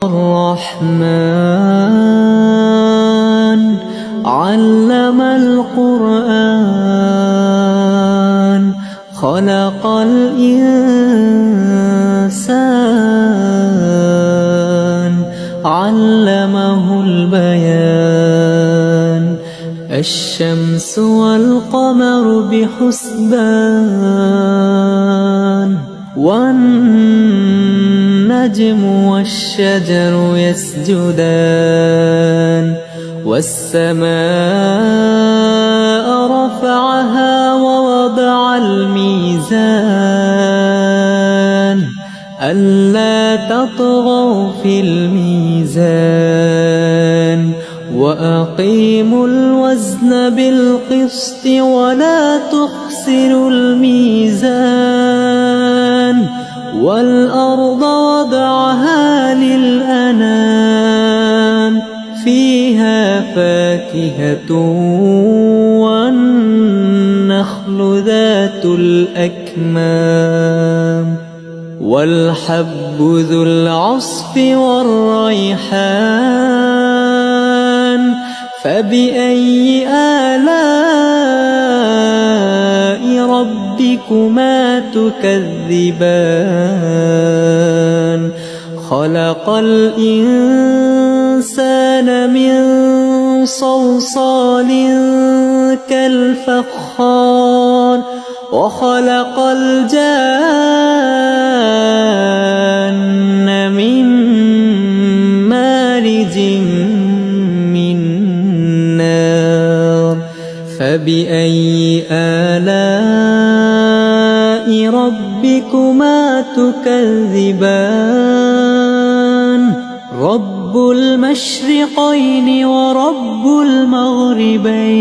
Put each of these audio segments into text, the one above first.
الرحمن علم القرآن خلق الإنسان علمه البيان الشمس والقمر بحسبان والنجم والشجر يسجدان والسماء رفعها ووضع الميزان ألا تطغوا في الميزان وأقيموا الوزن بالقسط ولا تخسروا الميزان والأرض وضعها للأنام فيها فاكهة والنخل ذات الأكمام والحب ذو العصف والريحان فبأي آلاء ربكما تكذبان خلق الإنسان من صلصال كالفخار وخلق الجان من مارج من نار فبأي آلاء ربكما تكذبان رب المشرقين ورب المغربين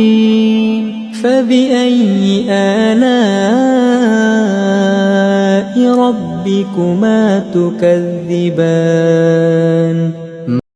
فبأي آلاء ربكما تكذبان